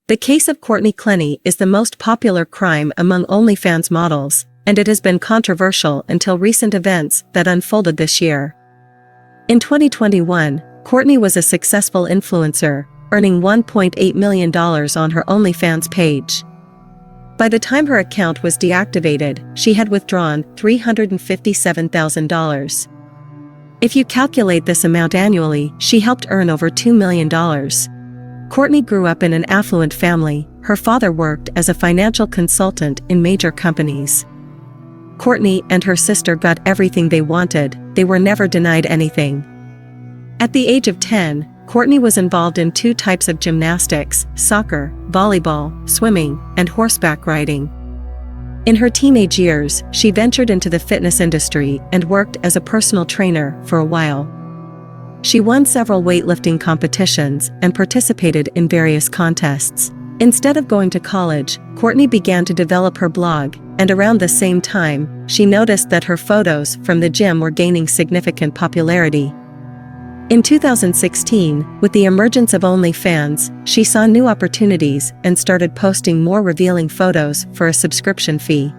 The case of Courtney Clenney is the most popular crime among OnlyFans models, and it has been controversial until recent events that unfolded this year. In 2021, Courtney was a successful influencer, earning $1.8 million on her OnlyFans page. By the time her account was deactivated, she had withdrawn $357,000. If you calculate this amount annually, she helped earn over $2 million. Courtney grew up in an affluent family. Her father worked as a financial consultant in major companies. Courtney and her sister got everything they wanted. They were never denied anything. At the age of 10, Courtney was involved in 2 types of gymnastics: soccer, volleyball, swimming, and horseback riding. In her teenage years, she ventured into the fitness industry and worked as a personal trainer for a while. She won several weightlifting competitions and participated in various contests. Instead of going to college, Courtney began to develop her blog, and around the same time, she noticed that her photos from the gym were gaining significant popularity. In 2016, with the emergence of OnlyFans, she saw new opportunities and started posting more revealing photos for a subscription fee.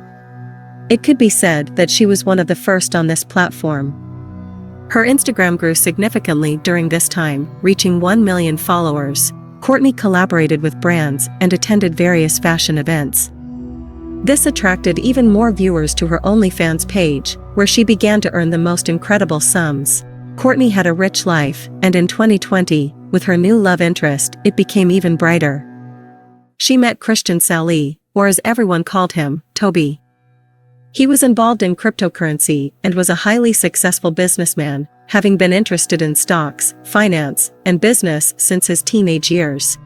It could be said that she was one of the first on this platform. Her Instagram grew significantly during this time, reaching 1 million followers. Courtney collaborated with brands and attended various fashion events. This attracted even more viewers to her OnlyFans page, where she began to earn the most incredible sums. Courtney had a rich life, and in 2020, with her new love interest, it became even brighter. She met Christian Salih, or as everyone called him, Toby. He was involved in cryptocurrency and was a highly successful businessman, having been interested in stocks, finance, and business since his teenage years.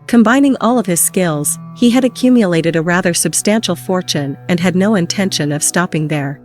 Combining all of his skills, he had accumulated a rather substantial fortune and had no intention of stopping there.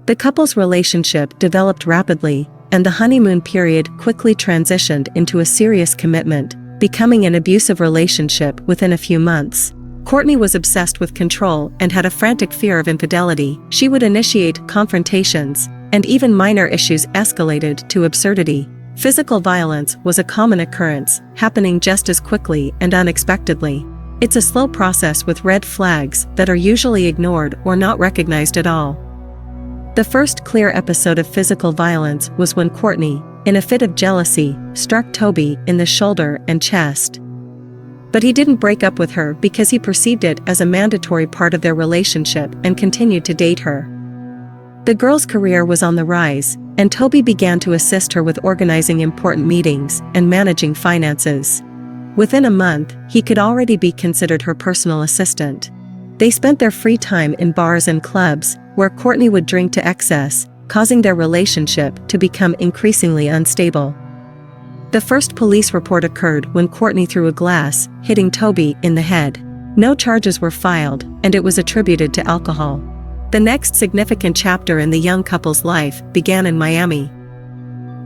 The couple's relationship developed rapidly, and the honeymoon period quickly transitioned into a serious commitment, becoming an abusive relationship within a few months. Courtney was obsessed with control and had a frantic fear of infidelity. She would initiate confrontations, and even minor issues escalated to absurdity. Physical violence was a common occurrence, happening just as quickly and unexpectedly. It's a slow process with red flags that are usually ignored or not recognized at all. The first clear episode of physical violence was when Courtney, in a fit of jealousy, struck Toby in the shoulder and chest. But he didn't break up with her because he perceived it as a mandatory part of their relationship and continued to date her. The girl's career was on the rise, and Toby began to assist her with organizing important meetings and managing finances. Within a month, he could already be considered her personal assistant. They spent their free time in bars and clubs, where Courtney would drink to excess, causing their relationship to become increasingly unstable. The first police report occurred when Courtney threw a glass, hitting Toby in the head. No charges were filed, and it was attributed to alcohol. The next significant chapter in the young couple's life began in Miami.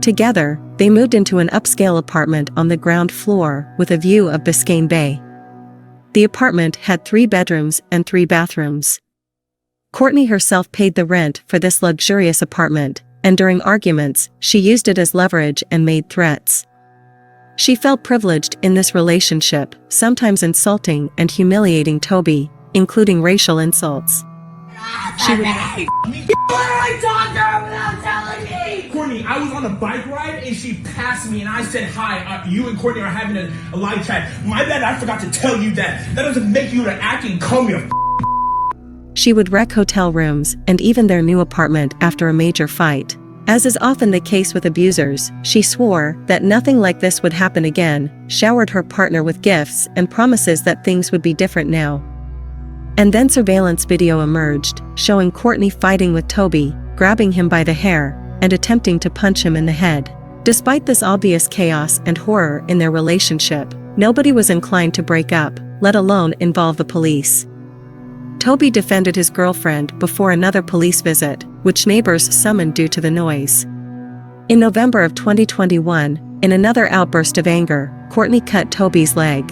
Together, they moved into an upscale apartment on the ground floor with a view of Biscayne Bay. The apartment had 3 bedrooms and 3 bathrooms. Courtney herself paid the rent for this luxurious apartment, and during arguments, she used it as leverage and made threats. She felt privileged in this relationship, sometimes insulting and humiliating Toby, including racial insults. She would literally talked to her without telling me! Courtney, I was on a bike ride and she passed me and I said, hi, you and Courtney are having a live chat. My bad, I forgot to tell you that. That doesn't make you to act and call me a She would wreck hotel rooms and even their new apartment after a major fight. As is often the case with abusers, she swore that nothing like this would happen again, showered her partner with gifts and promises that things would be different now. And then surveillance video emerged, showing Courtney fighting with Toby, grabbing him by the hair, and attempting to punch him in the head. Despite this obvious chaos and horror in their relationship, nobody was inclined to break up, let alone involve the police. Toby defended his girlfriend before another police visit, which neighbors summoned due to the noise. In November of 2021, in another outburst of anger, Courtney cut Toby's leg.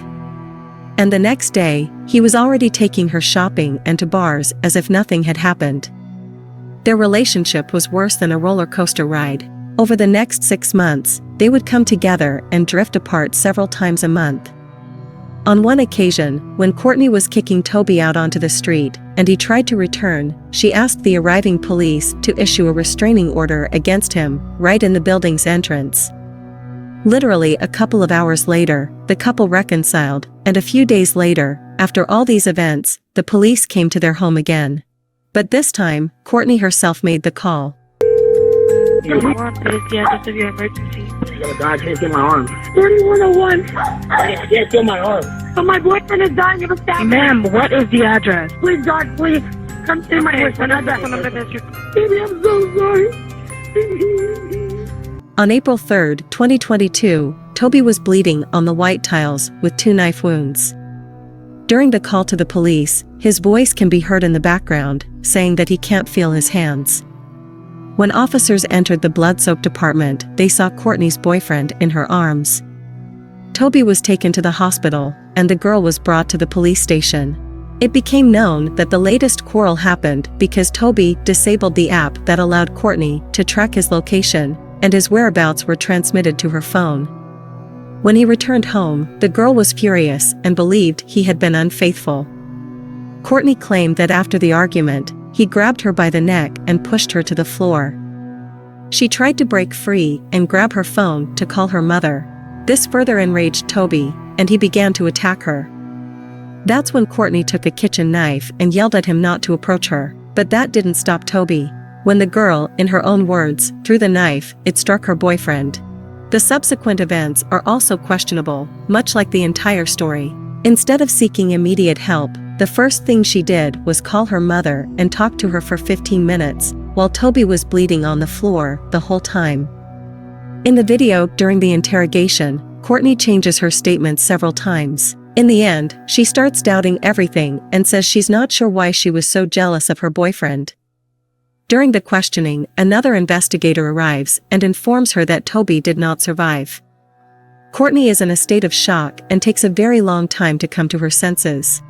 And the next day, he was already taking her shopping and to bars as if nothing had happened. Their relationship was worse than a roller coaster ride. Over the next 6 months, they would come together and drift apart several times a month. On one occasion, when Courtney was kicking Toby out onto the street, and he tried to return, she asked the arriving police to issue a restraining order against him, right in the building's entrance. Literally a couple of hours later, the couple reconciled, and a few days later, after all these events, the police came to their home again. But this time, Courtney herself made the call. What is the address of your emergency? I can't feel my arm. 3101. I can't feel my arm. So my boyfriend is dying of a stab. Ma'am, what is the address? Please, God, please. Come see my boyfriend. Baby, I'm so sorry. On April 3, 2022, Toby was bleeding on the white tiles with 2 knife wounds. During the call to the police, his voice can be heard in the background, saying that he can't feel his hands. When officers entered the blood-soaked apartment, they saw Courtney's boyfriend in her arms. Toby was taken to the hospital, and the girl was brought to the police station. It became known that the latest quarrel happened because Toby disabled the app that allowed Courtney to track his location, and his whereabouts were transmitted to her phone. When he returned home, the girl was furious and believed he had been unfaithful. Courtney claimed that after the argument, he grabbed her by the neck and pushed her to the floor. She tried to break free and grab her phone to call her mother. This further enraged Toby, and he began to attack her. That's when Courtney took a kitchen knife and yelled at him not to approach her, but that didn't stop Toby. When the girl, in her own words, threw the knife, it struck her boyfriend. The subsequent events are also questionable, much like the entire story. Instead of seeking immediate help, the first thing she did was call her mother and talk to her for 15 minutes, while Toby was bleeding on the floor the whole time. In the video during the interrogation, Courtney changes her statements several times. In the end, she starts doubting everything and says she's not sure why she was so jealous of her boyfriend. During the questioning, another investigator arrives and informs her that Toby did not survive. Courtney is in a state of shock and takes a very long time to come to her senses.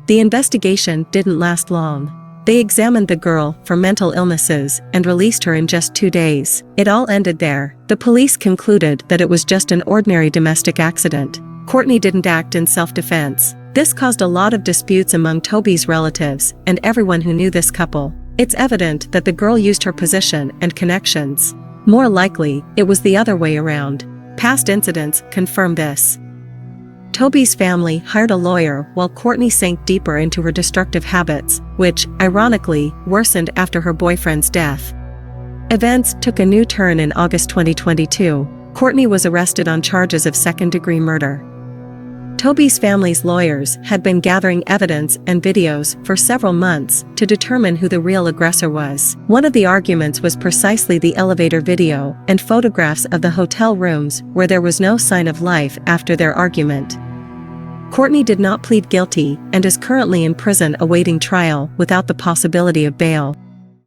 The investigation didn't last long. They examined the girl for mental illnesses and released her in just 2 days. It all ended there. The police concluded that it was just an ordinary domestic accident. Courtney didn't act in self-defense. This caused a lot of disputes among Toby's relatives and everyone who knew this couple. It's evident that the girl used her position and connections. More likely, it was the other way around. Past incidents confirm this. Toby's family hired a lawyer while Courtney sank deeper into her destructive habits, which, ironically, worsened after her boyfriend's death. Events took a new turn in August 2022. Courtney was arrested on charges of second-degree murder. Toby's family's lawyers had been gathering evidence and videos for several months to determine who the real aggressor was. One of the arguments was precisely the elevator video and photographs of the hotel rooms where there was no sign of life after their argument. Courtney did not plead guilty and is currently in prison awaiting trial without the possibility of bail.